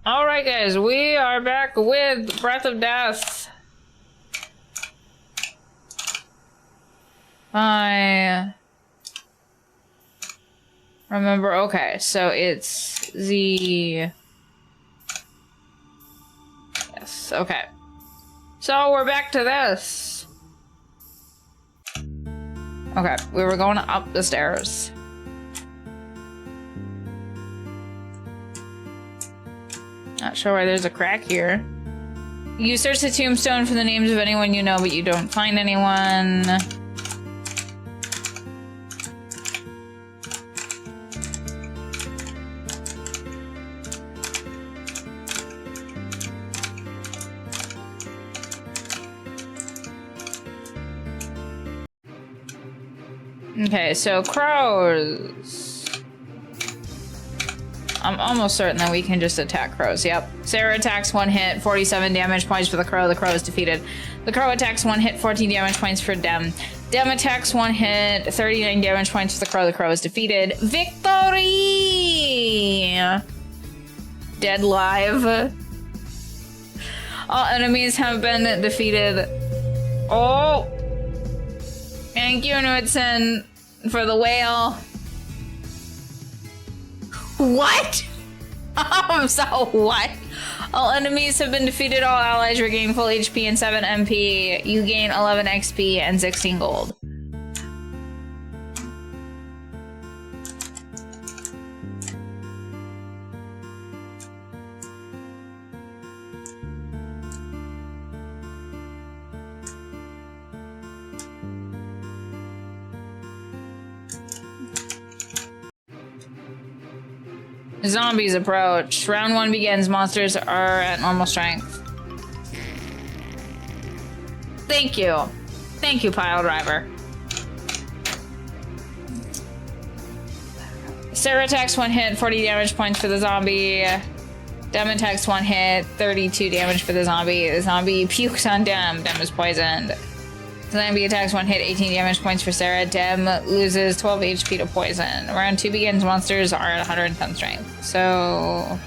Alright guys, we are back with Breath of Death. I remember, okay, so it's the... Yes, okay. So we're back to this. Okay, we were going up the stairs. Not sure why there's a crack here. You search the tombstone for the names of anyone you know, but you don't find anyone. Okay, so crows. I'm almost certain that we can just attack crows. Yep. Sarah attacks one hit, 47 damage points for the crow. The crow is defeated. The crow attacks one hit, 14 damage points for Dem. Dem attacks one hit, 39 damage points for the crow. The crow is defeated. Victory! Dead live. All enemies have been defeated. Oh! Thank you, Knudsen, for the whale. What? So what? All enemies have been defeated. All allies regain full HP and 7 MP. You gain 11 XP and 16 gold. Zombies approach. Round 1 begins. Monsters are at normal strength. Thank you. Thank you, pile driver. Sarah attacks one hit, 40 damage points for the zombie. Dem attacks one hit, 32 damage for the zombie. The zombie pukes on Dem. Dem is poisoned. Zombie attacks one hit, 18 damage points for Sarah. Dem loses 12 HP to poison. Round 2 begins. Monsters are at 110 strength. So...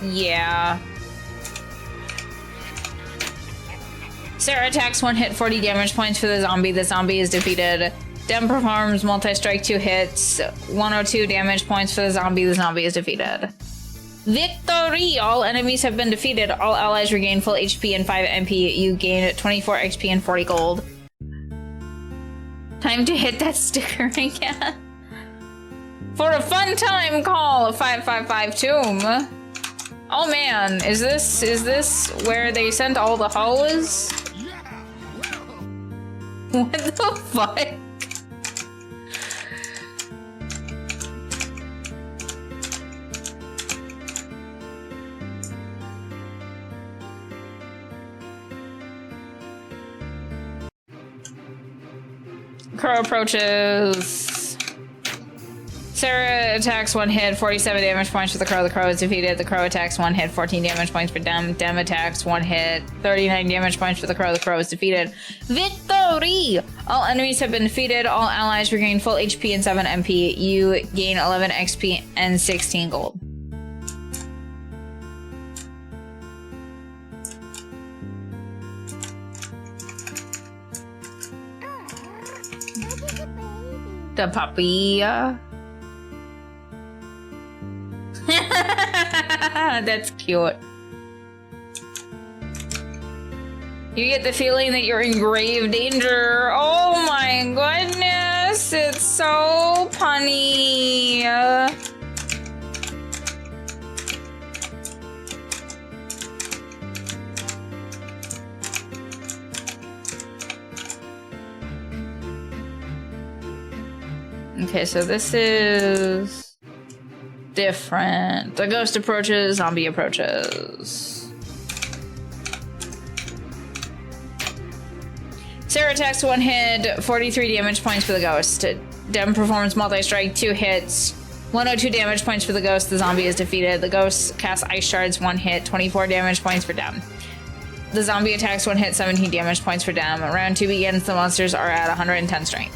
yeah. Sarah attacks one hit, 40 damage points for the zombie. The zombie is defeated. Dem performs multi-strike 2 hits, 102 damage points for the zombie. The zombie is defeated. Victory! All enemies have been defeated. All allies regain full HP and 5 MP. You gain 24 XP and 40 gold. Time to hit that sticker again. For a fun time, call 555 tomb. Oh man, is this where they sent all the hoes? What the fuck? Crow approaches. Sarah attacks one hit, 47 damage points for the crow. The crow is defeated. The crow attacks one hit, 14 damage points for Dem. Dem attacks one hit, 39 damage points for the crow. The crow is defeated. Victory! All enemies have been defeated. All allies regain full HP and 7 MP. You gain 11 XP and 16 gold. The puppy. That's cute. You get the feeling that you're in grave danger. Oh my goodness, it's so punny. Okay, so this is different. The ghost approaches, zombie approaches. Sarah attacks one hit, 43 damage points for the ghost. Dem performs multi-strike 2 hits, 102 damage points for the ghost. The zombie is defeated. The ghost casts ice shards, 1 hit, 24 damage points for them. The zombie attacks 1 hit, 17 damage points for them. Round 2 begins. The monsters are at 110 strength.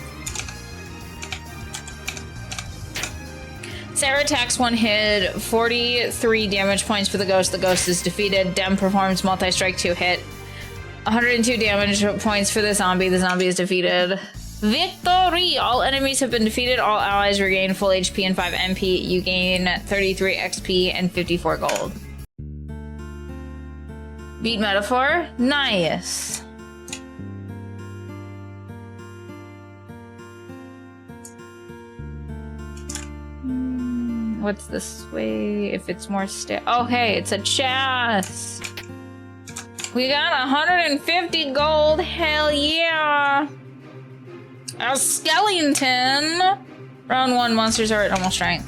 Sarah attacks 1 hit, 43 damage points for the ghost. The ghost is defeated. Dem performs multi-strike 2 hit, 102 damage points for the zombie. The zombie is defeated. Victory! All enemies have been defeated. All allies regain full HP and 5 MP. You gain 33 XP and 54 gold. Beat metaphor? Nice. What's this way? If it's more oh, hey, it's a chest. We got 150 gold. Hell yeah. A skeleton. Round 1, monsters are at normal strength.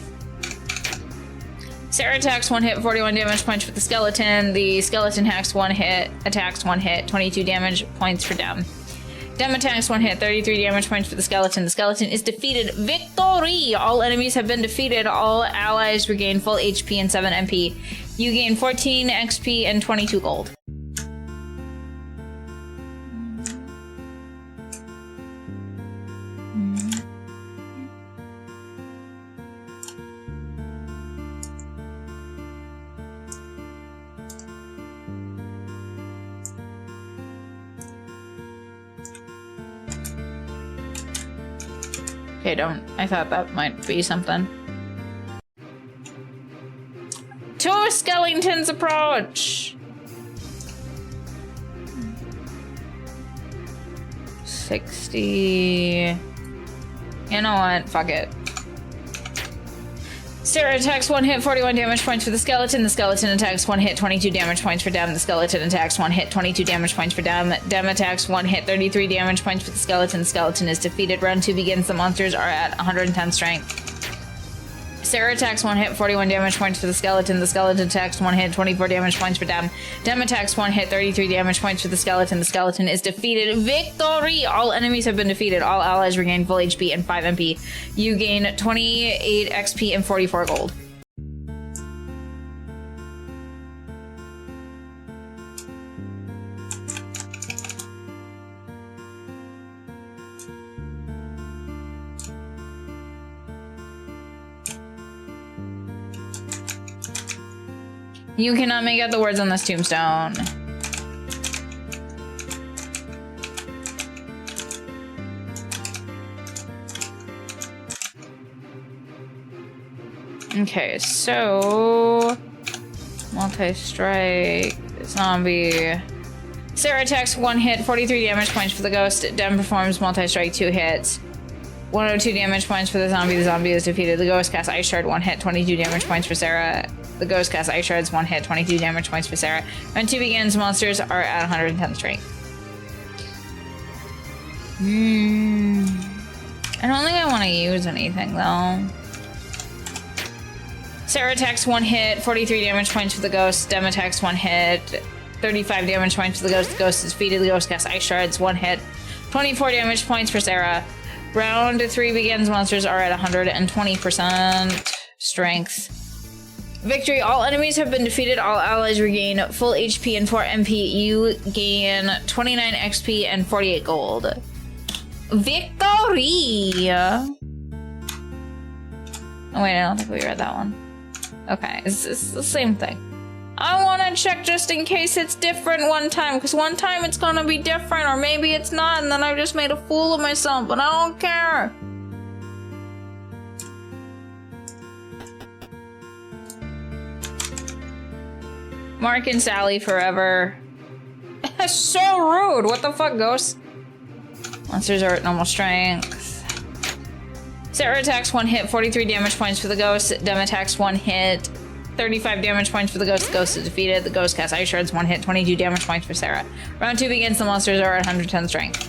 Sarah attacks 1 hit, 41 damage points for the skeleton. The skeleton attacks 1 hit, 22 damage points for Dem. Dem attacks 1 hit, 33 damage points for the skeleton. The skeleton is defeated. Victory! All enemies have been defeated. All allies regain full HP and 7 MP. You gain 14 XP and 22 gold. Okay, I thought that might be something. 2 skeletons approach! 60... You know what? Fuck it. Sarah attacks 1 hit, 41 damage points for the skeleton. The skeleton attacks 1 hit, 22 damage points for Dem. The skeleton attacks 1 hit, 22 damage points for Dem. Dem attacks 1 hit, 33 damage points for the skeleton. The skeleton is defeated. Round 2 begins. The monsters are at 110 strength. Sarah attacks 1 hit, 41 damage points for the skeleton. The skeleton attacks 1 hit, 24 damage points for Dem. Dem attacks 1 hit, 33 damage points for the skeleton. The skeleton is defeated. Victory! All enemies have been defeated. All allies regain full HP and 5 MP. You gain 28 XP and 44 gold. You cannot make out the words on this tombstone. Okay, so... multi-strike, zombie... Sarah attacks 1 hit, 43 damage points for the ghost. Dem performs multi-strike 2 hits. 102 damage points for the zombie. The zombie is defeated. The ghost casts Ice Shard 1 hit, 22 damage points for Sarah. The ghost casts Ice Shards 1 hit, 22 damage points for Sarah. Round 2 begins. Monsters are at 110 strength. I don't think I want to use anything though. Sarah attacks 1 hit, 43 damage points for the ghost. Dem attacks 1 hit, 35 damage points for the ghost. The ghost is defeated. The ghost casts Ice Shards 1 hit, 24 damage points for Sarah. Round 3 begins. Monsters are at 120% strength. Victory. All enemies have been defeated. All allies regain full HP and 4 MP. You gain 29 XP and 48 gold. Victory! Oh wait, I don't think we read that one. Okay, it's the same thing. I want to check just in case it's different one time, because one time it's gonna be different, or maybe it's not, and then I just made a fool of myself, but I don't care. Mark and Sally forever. That's so rude. What the fuck, Ghost? Monsters are at normal strength. Sarah attacks 1 hit, 43 damage points for the ghost. Dem attacks 1 hit, 35 damage points for the ghost. The ghost is defeated. The ghost casts Ice Shards 1 hit, 22 damage points for Sarah. Round 2 begins. The monsters are at 110 strength.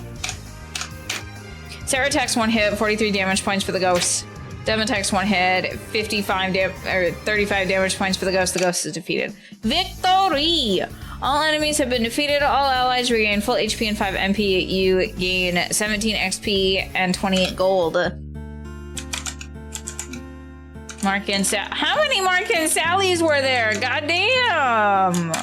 Sarah attacks 1 hit, 43 damage points for the ghost. Dem attacks 1 hit, 35 damage points for the ghost. The ghost is defeated. Victory! All enemies have been defeated. All allies regain full HP and 5 MP. You gain 17 XP and 28 gold. Mark and Sally. How many Mark and Sallys were there? Goddamn!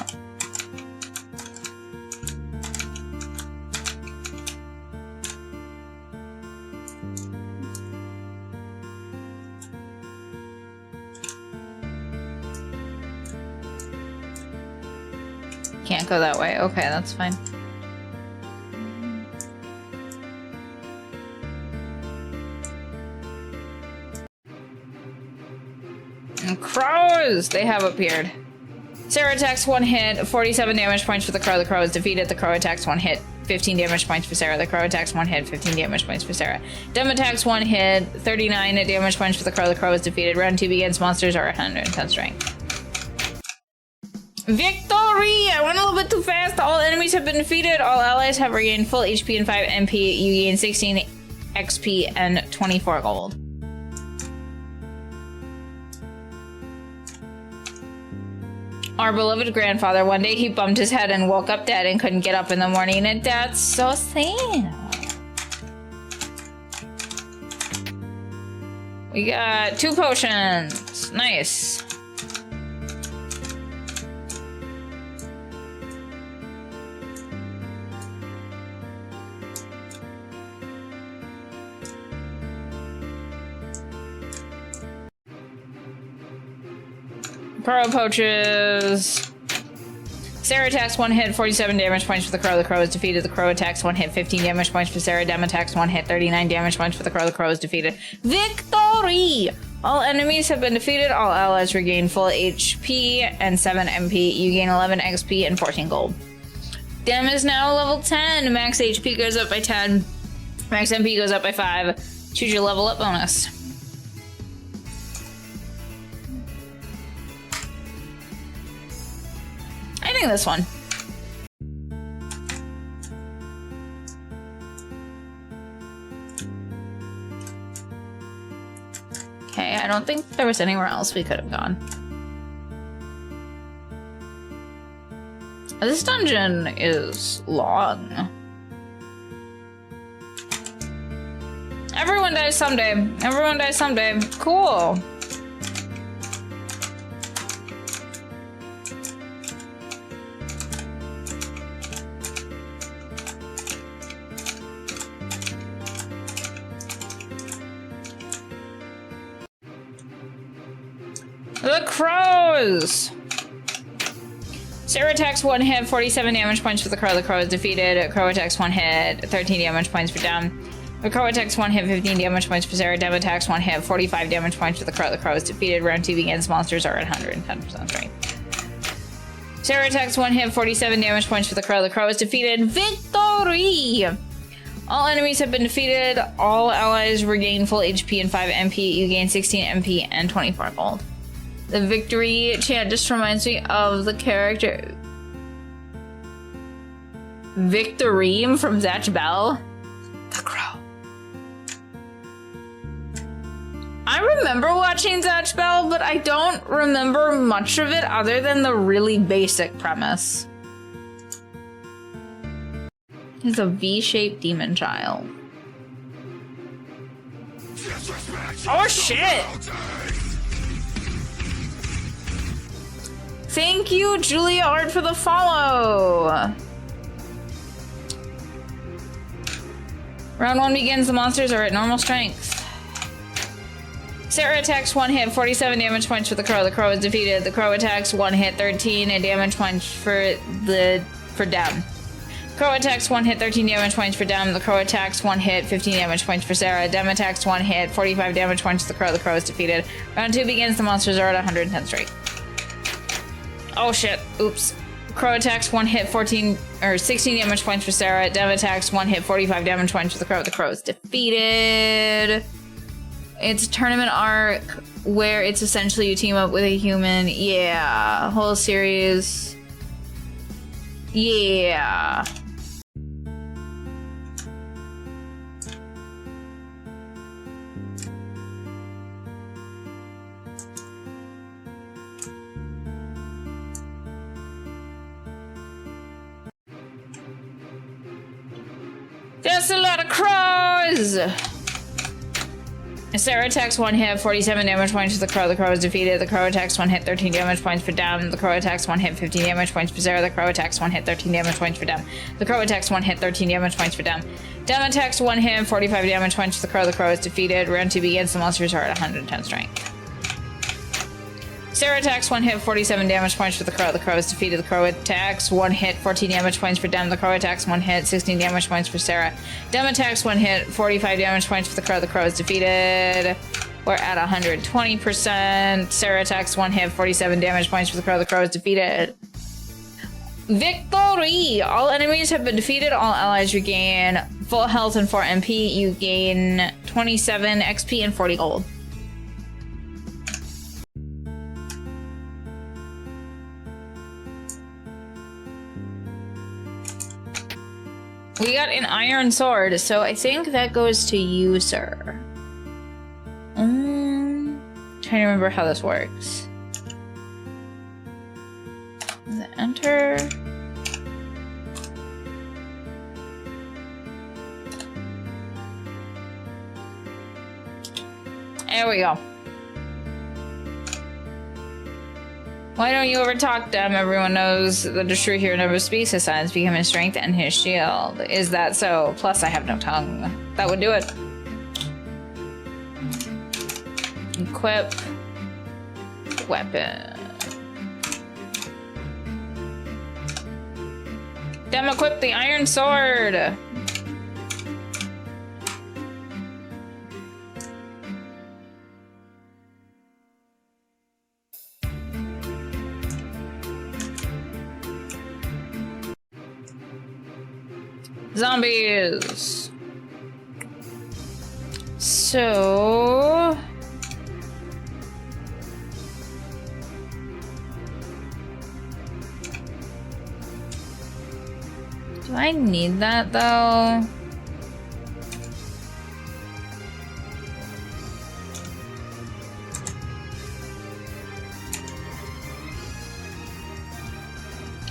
Can't go that way. Okay, that's fine. And crows! They have appeared. Sarah attacks 1 hit, 47 damage points for the crow. The crow is defeated. The crow attacks 1 hit, 15 damage points for Sarah. The crow attacks 1 hit, 15 damage points for Sarah. Dem attacks 1 hit, 39 damage points for the crow. The crow is defeated. Round 2 begins. Monsters are 110 strength. Victory! I went a little bit too fast. All enemies have been defeated. All allies have regained full HP and 5 MP. You gain 16 XP and 24 gold. Our beloved grandfather, one day he bumped his head and woke up dead and couldn't get up in the morning, and that's so sad. We got 2 potions. Nice. Crow poaches. Sarah attacks 1 hit, 47 damage points for the crow. The crow is defeated. The crow attacks 1 hit, 15 damage points for Sarah. Dem attacks 1 hit, 39 damage points for the crow. The crow is defeated. Victory! All enemies have been defeated. All allies regain full HP and 7 MP. You gain 11 XP and 14 gold. Dem is now level 10. Max HP goes up by 10. Max MP goes up by 5. Choose your level up bonus. I think this one. Okay, I don't think there was anywhere else we could have gone. This dungeon is long. Everyone dies someday. Everyone dies someday. Cool. The crows! Sarah attacks 1 hit, 47 damage points for the crow. The crow is defeated. Crow attacks 1 hit, 13 damage points for Dem. The crow attacks 1 hit, 15 damage points for Sarah. Dem attacks 1 hit, 45 damage points for the crow. The crow is defeated. Round 2 begins. Monsters are at 110% strength. Sarah attacks 1 hit, 47 damage points for the crow. The crow is defeated. Victory! All enemies have been defeated. All allies regain full HP and 5 MP. You gain 16 MP and 24 gold. The victory chant just reminds me of the character Victorine from Zatch Bell. The Crow. I remember watching Zatch Bell, but I don't remember much of it other than the really basic premise. He's a V-shaped demon child. Oh shit! Thank you, Julia Art, for the follow! Round 1 begins. The monsters are at normal strength. Sarah attacks 1 hit, 47 damage points for the crow. The crow is defeated. The crow attacks 1 hit, 13 damage points for Dem. Crow attacks 1 hit, 13 damage points for Dem. The crow attacks 1 hit, 15 damage points for Sarah. Dem attacks 1 hit, 45 damage points for the crow. The crow is defeated. Round 2 begins. The monsters are at 110 strength. Oh shit, oops. Crow attacks 1 hit, 16 damage points for Sarah. Dem attacks 1 hit, 45 damage points for the crow. The crow is defeated. It's a tournament arc where it's essentially you team up with a human. Yeah, whole series. Yeah. There's a lot of crows! Sarah attacks one hit, 47 damage points for the crow. The crow is defeated. The crow attacks one hit, 13 damage points for Dem. The crow attacks one hit, 15 damage points for Sarah. The crow attacks one hit, 13 damage points for Dem. The crow attacks one hit, 13 damage points for Dem. Dem attacks one hit, 45 damage points for the crow. The crow is defeated. Round 2 begins. The monsters are at 110 strength. Sarah attacks one hit, 47 damage points for the crow. The crow is defeated. The crow attacks one hit, 14 damage points for Dem. The crow attacks one hit, 16 damage points for Sarah. Dem attacks one hit, 45 damage points for the crow. The crow is defeated. We're at 120%. Sarah attacks one hit, 47 damage points for the crow. The crow is defeated. Victory! All enemies have been defeated. All allies regain full health and 4 MP. You gain 27 XP and 40 gold. We got an iron sword, so I think that goes to you, sir. Trying to remember how this works. Enter. There we go. Why don't you overtalk them? Everyone knows that the true hero never speaks. His silence became his strength and his shield. Is that so? Plus, I have no tongue. That would do it. Equip. Weapon. Dem equip the iron sword. Zombies. So... do I need that though?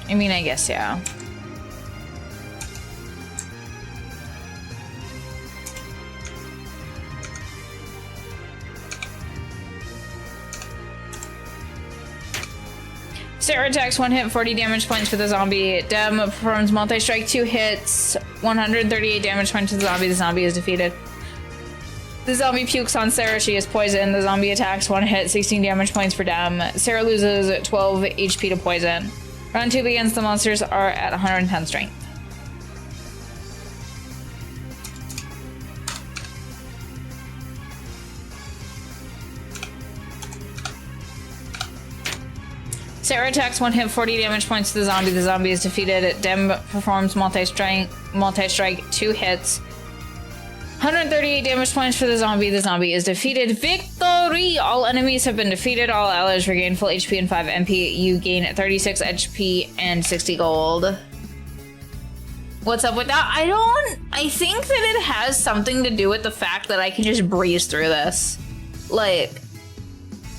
I mean, I guess, yeah. Sarah attacks one hit, 40 damage points for the zombie. Dem performs multi-strike, 2 hits, 138 damage points to the zombie. The zombie is defeated. The zombie pukes on Sarah. She is poisoned. The zombie attacks one hit, 16 damage points for Dem. Sarah loses 12 HP to poison. Round 2 begins. The monsters are at 110 strength. Sarah attacks one hit, 40 damage points to the zombie. The zombie is defeated. Dem performs multi-strike, 2 hits. 138 damage points for the zombie. The zombie is defeated. Victory! All enemies have been defeated. All allies regain full HP and 5 MP. You gain 36 HP and 60 gold. What's up with that? I think that it has something to do with the fact that I can just breeze through this. Like,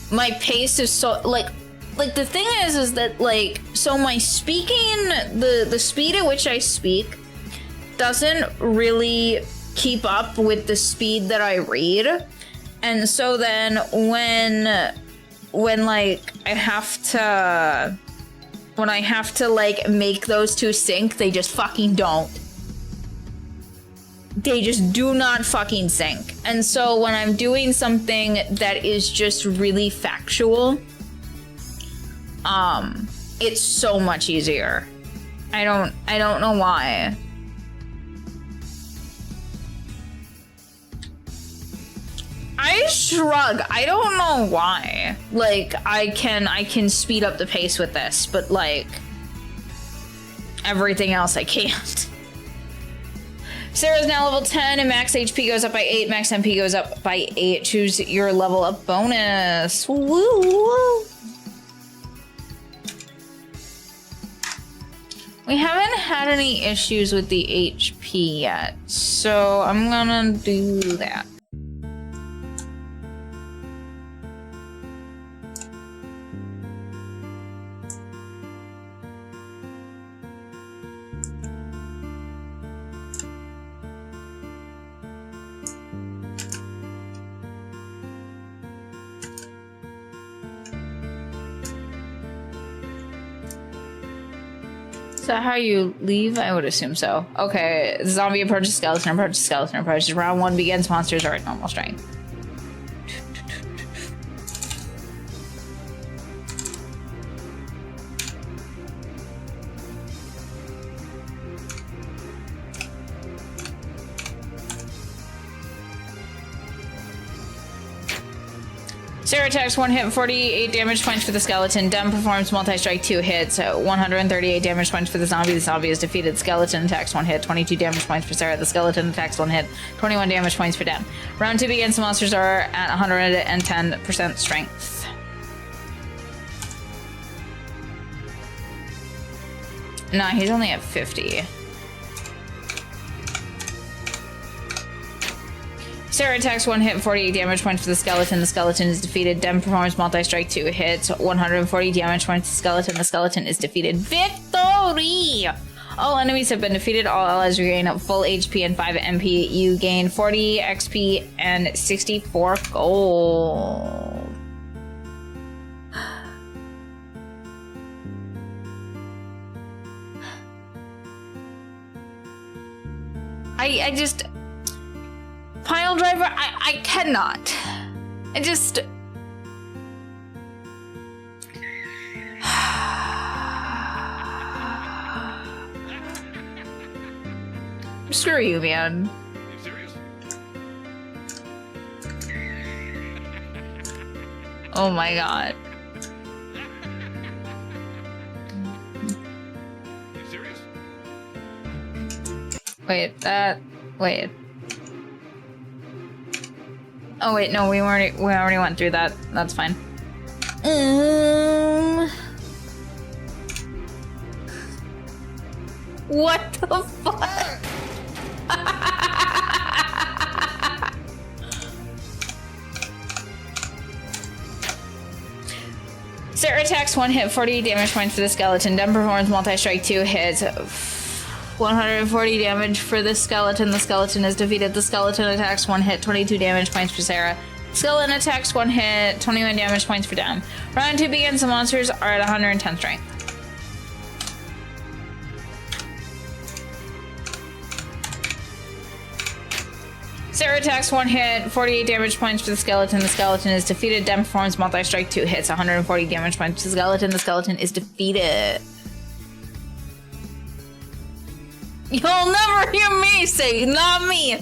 my pace is so, like the thing is that, like, so my speaking, the speed at which I speak doesn't really keep up with the speed that I read. And so then when like I have to like make those two sync, they just fucking don't. They just do not fucking sync. And so when I'm doing something that is just really factual, it's so much easier. I don't know why. I shrug. I don't know why. Like, I can speed up the pace with this, but like everything else I can't. Sarah's now level 10 and max HP goes up by 8, max MP goes up by 8. Choose your level up bonus. Woo woo. We haven't had any issues with the HP yet, so I'm gonna do that. that how you leave? I would assume so. Okay, zombie approaches skeleton, approaches skeleton, approaches. Round 1 begins. Monsters are at normal strength. Sarah attacks 1 hit, 48 damage points for the skeleton. Dem performs multi-strike 2 hits, 138 damage points for the zombie. The zombie is defeated. Skeleton attacks 1 hit, 22 damage points for Sarah. The skeleton attacks 1 hit, 21 damage points for Dem. Round 2 begins. The monsters are at 110% strength. Nah, he's only at 50. Sarah attacks 1 hit, 48 damage points for the skeleton. The skeleton is defeated. Dem performs multi-strike 2 hits, 140 damage points to the skeleton. The skeleton is defeated. Victory! All enemies have been defeated. All allies regain full HP and 5 MP. You gain 40 XP and 64 gold. I just... Pile driver, I cannot. I just... Screw you, man. Are you serious? Oh my god. Are you serious? Wait. Oh wait, no, we already went through that. That's fine. What the fuck? Sarah attacks 1 hit, 40 damage points for the skeleton. Dem performs multi-strike 2 hits, 140 damage for the skeleton. The skeleton is defeated. The skeleton attacks 1 hit, 22 damage points for Sarah. Skeleton attacks 1 hit, 21 damage points for Dem. Round 2 begins. The monsters are at 110 strength. Sarah attacks 1 hit, 48 damage points for the skeleton. The skeleton is defeated. Dem performs multi-strike 2 hits, 140 damage points for the skeleton. The skeleton is defeated. You'll never hear me say, not me.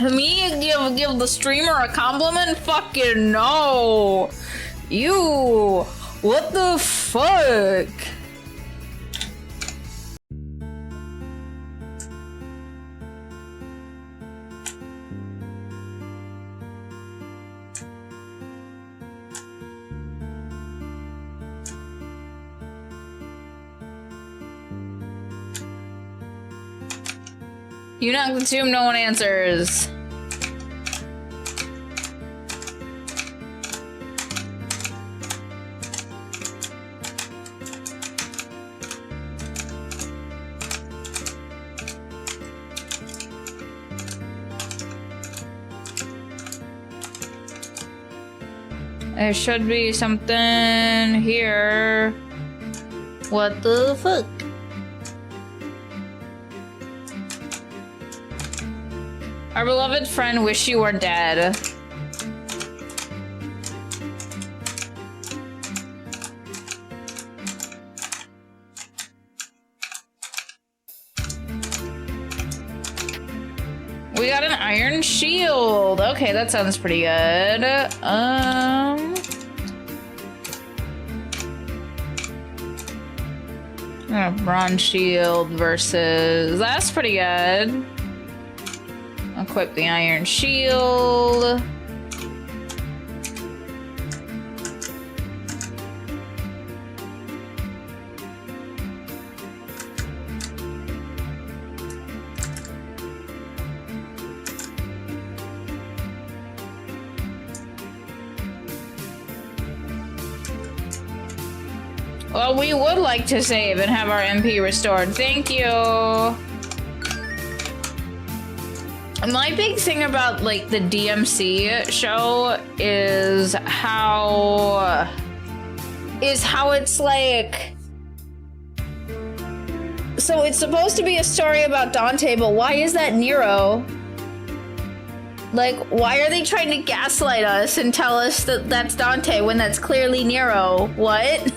Me give the streamer a compliment? Fucking no. You, what the fuck? You knock the tomb, no one answers. There should be something here. What the fuck? Our beloved friend wish you were dead. We got an iron shield. Okay, that sounds pretty good. A bronze shield versus... That's pretty good. Equip the iron shield. Well, we would like to save and have our MP restored. Thank you. My big thing about like the DMC show is how it's like, so it's supposed to be a story about Dante, but why is that Nero? Like, why are they trying to gaslight us and tell us that that's Dante when that's clearly Nero? What?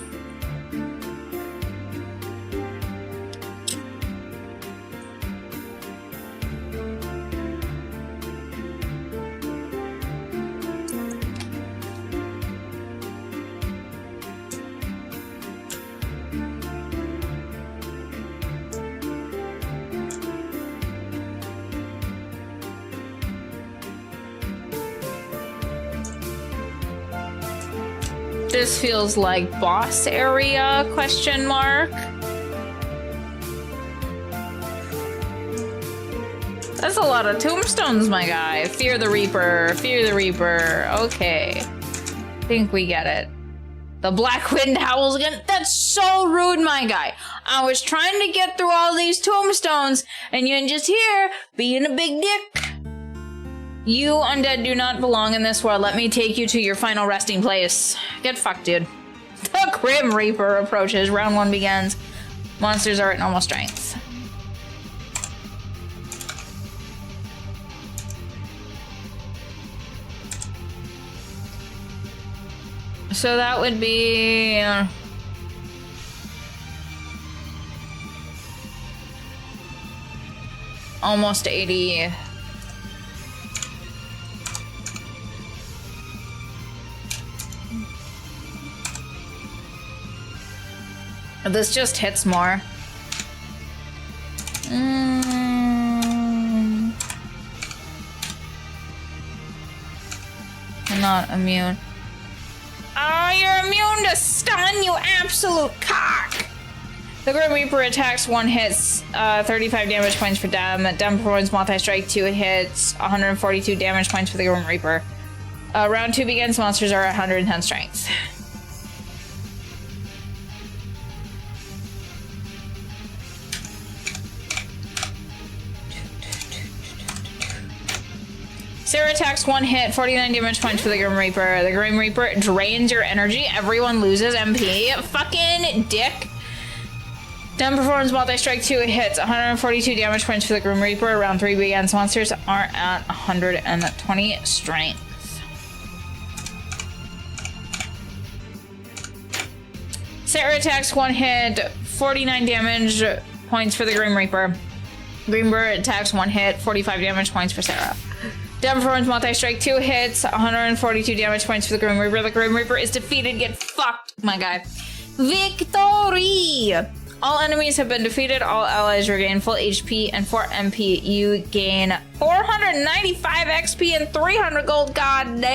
This feels like boss area, question mark. That's a lot of tombstones, my guy. Fear the Reaper, fear the Reaper. Okay. Think we get it. The Black Wind howls again. That's so rude, my guy. I was trying to get through all these tombstones, and you're just here being a big dick. You undead do not belong in this world. Let me take you to your final resting place. Get fucked, dude. The Grim Reaper approaches. Round 1 begins. Monsters are at normal strength. So that would be... almost 80... This just hits more. I'm not immune. Oh, you're immune to stun, you absolute cock! The Grim Reaper attacks, 1 hits, 35 damage points for Dem. Dem performs multi-strike, 2 hits, 142 damage points for the Grim Reaper. Round 2 begins, monsters are at 110 strength. Sarah attacks, 1 hit, 49 damage points for the Grim Reaper. The Grim Reaper drains your energy. Everyone loses MP. Fucking dick. Dem performs multi-strike, 2 hits, 142 damage points for the Grim Reaper. Round 3 begins. Monsters are at 120 strength. Sarah attacks, 1 hit, 49 damage points for the Grim Reaper. Grim Reaper attacks, 1 hit, 45 damage points for Sarah. Dem performs multi-strike, 2 hits, 142 damage points for the Grim Reaper. The Grim Reaper is defeated. Get fucked, my guy. Victory! All enemies have been defeated. All allies regain full HP and 4 MP. You gain 495 XP and 300 gold. God damn!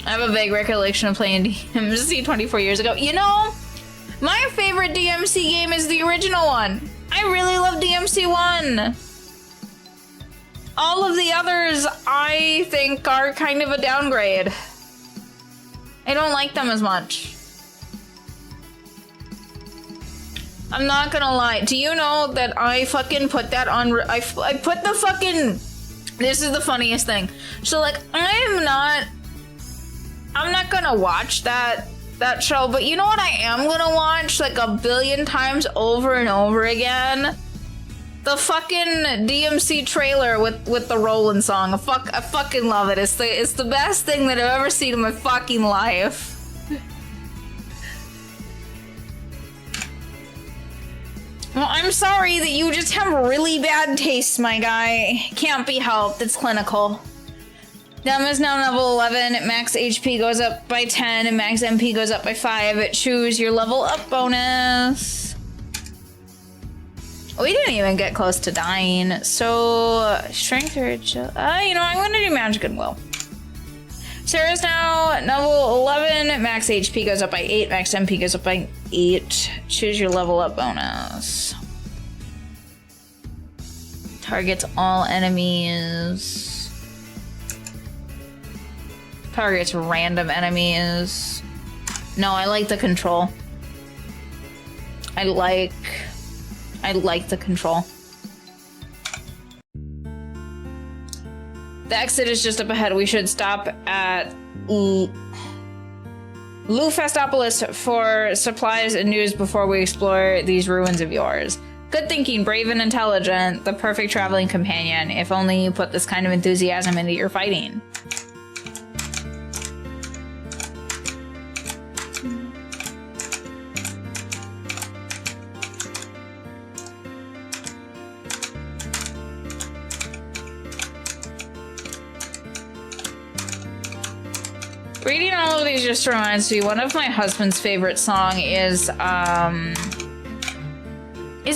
I have a vague recollection of playing DMC 24 years ago. You know, my favorite DMC game is the original one. I really love DMC 1. All of the others, I think, are kind of a downgrade. I don't like them as much. I'm not gonna lie. Do you know that I fucking put that on... I put the fucking... This is the funniest thing. So, like, I'm not gonna watch that show, but you know what I am gonna watch like a billion times over and over again? The fucking DMC trailer with the Roland song. I fucking love it. It's the best thing that I've ever seen in my fucking life. Well, I'm sorry that you just have really bad taste, my guy. Can't be helped. It's clinical. Dem is now level 11. Max HP goes up by 10 and max MP goes up by 5. Choose your level up bonus. We didn't even get close to dying. So, strength or you know, I'm gonna do magic and will. Sarah's now level 11. Max HP goes up by 8. Max MP goes up by 8. Choose your level up bonus. Targets all enemies. Targets random enemies. No, I like the control. I like the control. The exit is just up ahead. We should stop at Lufestopolis for supplies and news before we explore these ruins of yours. Good thinking, brave and intelligent, the perfect traveling companion. If only you put this kind of enthusiasm into your fighting. Reading all of these just reminds me, one of my husband's favorite song is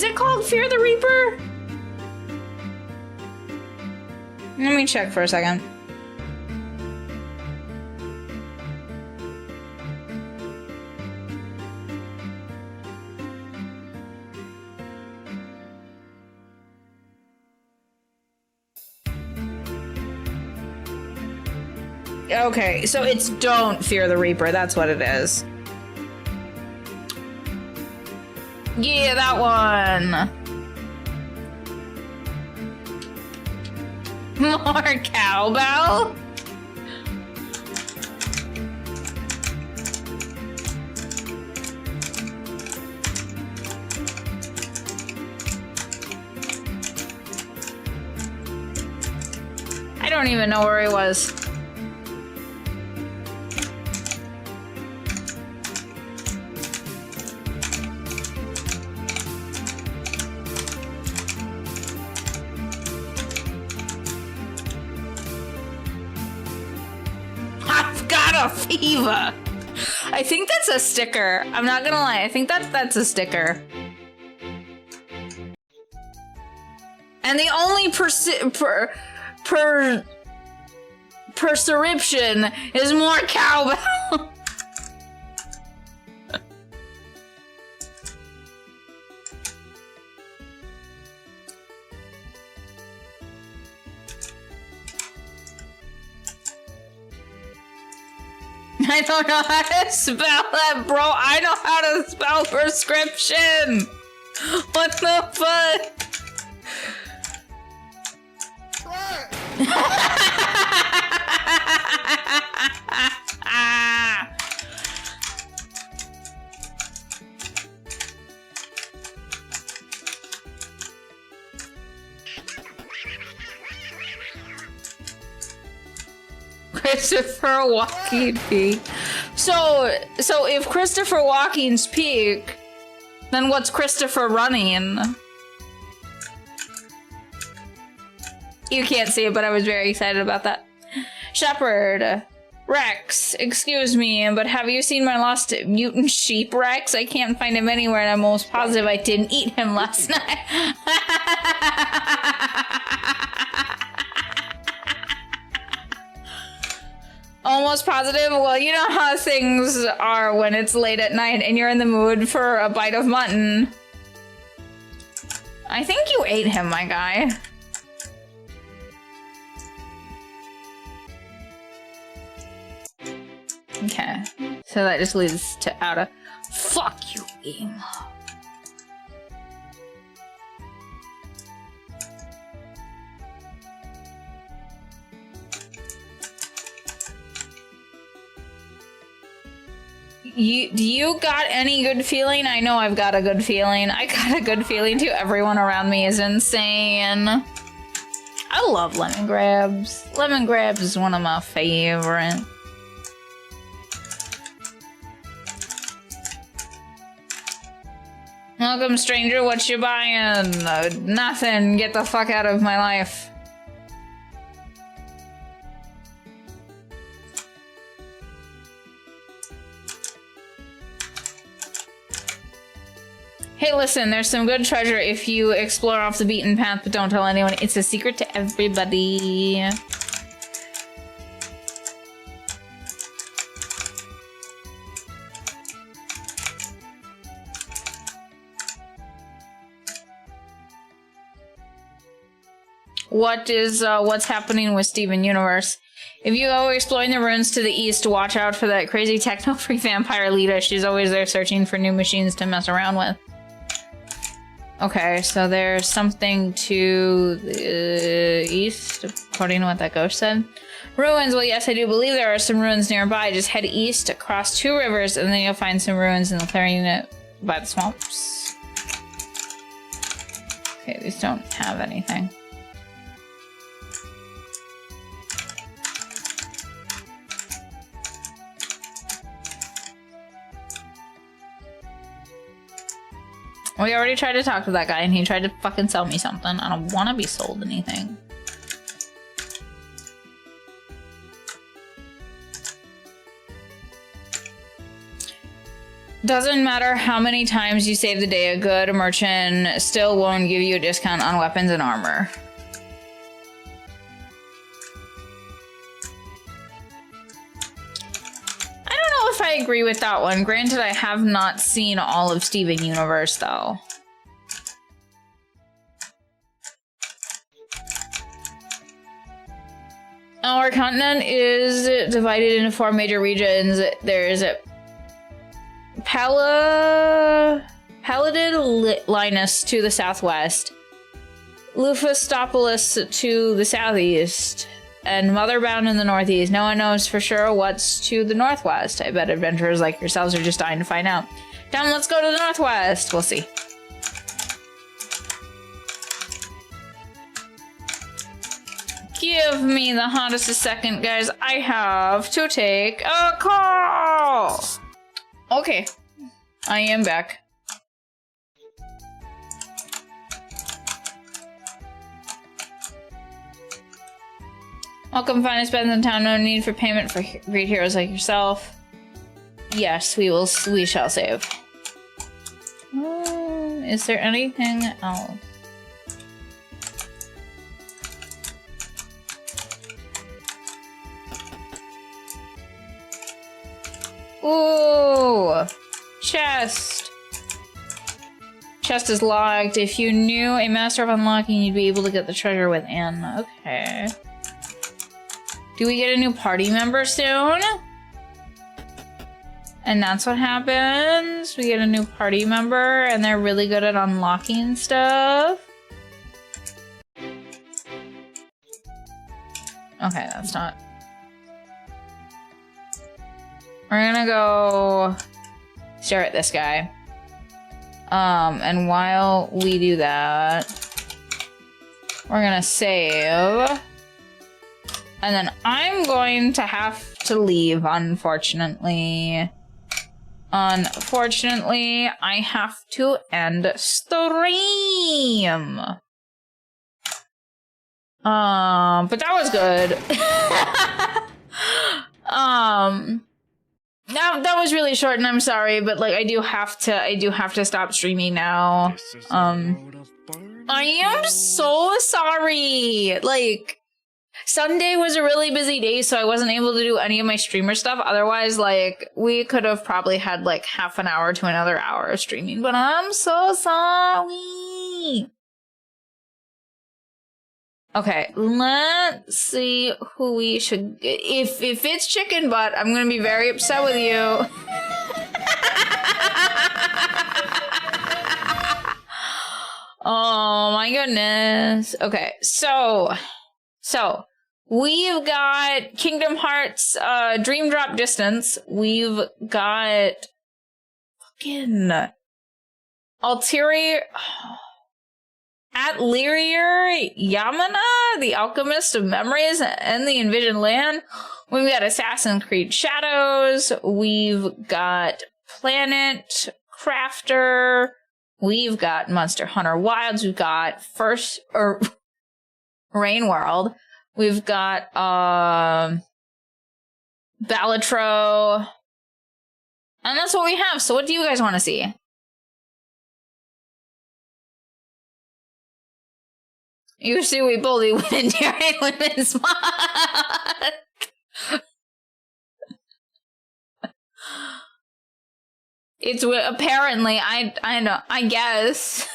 it called Fear the Reaper? Let me check for a second. Okay, so it's Don't Fear the Reaper, that's what it is. Yeah, that one! More cowbell? I don't even know where he was. A fever. I think that's a sticker. I'm not gonna lie. I think that's a sticker. And the only prescription is more cowbell. I don't know how to spell that, bro. I know how to spell prescription. What the fuck? Christopher Walken Peak. So if Christopher Walken's peak, then what's Christopher running? You can't see it, but I was very excited about that. Shepherd. Rex, excuse me, but have you seen my lost mutant sheep, Rex? I can't find him anywhere, and I'm almost positive I didn't eat him last night. Almost positive? Well, you know how things are when it's late at night and you're in the mood for a bite of mutton. I think you ate him, my guy. Okay, so that just leads to outer. Fuck you, game. Do you got any good feeling? I know I've got a good feeling. I got a good feeling too. Everyone around me is insane. I love lemon grabs. Lemon grabs is one of my favorite. Welcome, stranger. What you buying? Nothing. Get the fuck out of my life. Hey, listen, there's some good treasure if you explore off the beaten path, but don't tell anyone. It's a secret to everybody. What's happening with Steven Universe? If you go exploring the ruins to the east, watch out for that crazy techno-freak vampire Lita. She's always there searching for new machines to mess around with. Okay, so there's something to the east, according to what that ghost said. Ruins, well, yes, I do believe there are some ruins nearby. Just head east across 2 rivers, and then you'll find some ruins in the clearing by the swamps. Okay, these don't have anything. We already tried to talk to that guy, and he tried to fucking sell me something. I don't want to be sold anything. Doesn't matter how many times you save the day, a good merchant still won't give you a discount on weapons and armor. I don't know if I agree with that one. Granted, I have not seen all of Steven Universe, though. Our continent is divided into 4 major regions. There's Paladin Linus to the southwest, Luphistopolis to the southeast, and Motherbound in the northeast. No one knows for sure what's to the northwest. I bet adventurers like yourselves are just dying to find out. Come, let's go to the northwest. We'll see. Give me the hottest a second, guys. I have to take a call. Okay, I am back. Welcome, finest beds in town. No need for payment for great heroes like yourself. Yes, we shall save. Is there anything else? Ooh! Chest! Chest is locked. If you knew a master of unlocking, you'd be able to get the treasure within. Okay. Do we get a new party member soon? And that's what happens. We get a new party member, and they're really good at unlocking stuff. Okay, that's not... We're gonna go stare at this guy. And while we do that, we're gonna save. And then I'm going to have to leave, unfortunately. Unfortunately, I have to end stream. But that was good. That was really short, and I'm sorry, but like I do have to stop streaming now. I am so sorry. Like, Sunday was a really busy day, so I wasn't able to do any of my streamer stuff. Otherwise, like, we could have probably had like half an hour to another hour of streaming, but I'm so sorry. Okay, let's see who we should... If it's Chicken Butt, I'm gonna be very upset with you. Oh my goodness. Okay, so we've got Kingdom Hearts Dream Drop Distance. We've got fucking Ulterior... Atelier Yamana, the Alchemist of Memories and the Envisioned Land. We've got Assassin's Creed Shadows. We've got Planet Crafter. We've got Monster Hunter Wilds. We've got Rain World. We've got Balatro. And that's what we have. So what do you guys want to see? Usually we bully women during Women's Month. It's apparently, I know, I guess,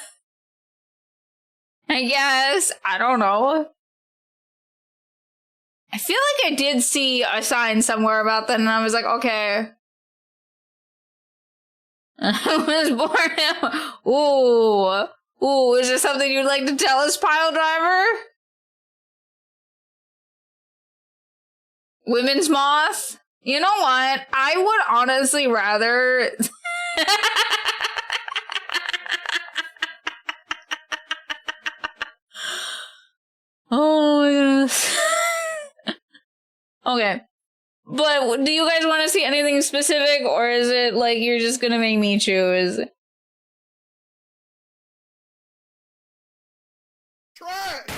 I don't know. I feel like I did see a sign somewhere about that, and I was like, okay. I was born. Ooh. Ooh, is there something you'd like to tell us, pile driver? Women's moth? You know what? I would honestly rather... Oh my goodness. Okay. But do you guys want to see anything specific, or is it like you're just gonna make me choose? Try it.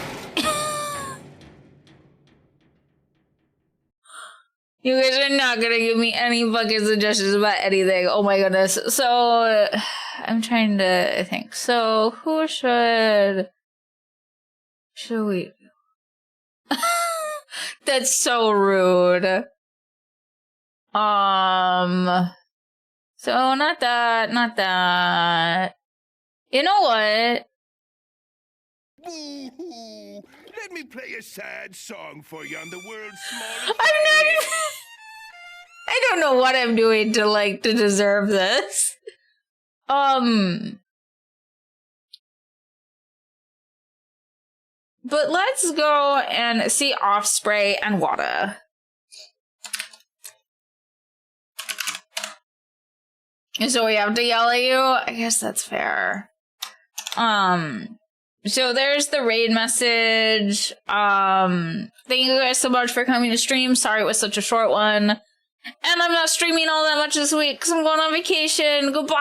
You guys are not gonna give me any fucking suggestions about anything. Oh my goodness. So, I'm trying to think. So, who should we... That's so rude. So not that. You know what? Boo-hoo. Let me play a sad song for you on the world's smallest I'm not even... I don't know what I'm doing to deserve this. But let's go and see Offspray and Wada. So we have to yell at you? I guess that's fair. So there's the raid message. Thank you guys so much for coming to stream. Sorry it was such a short one. And I'm not streaming all that much this week because I'm going on vacation. Goodbye!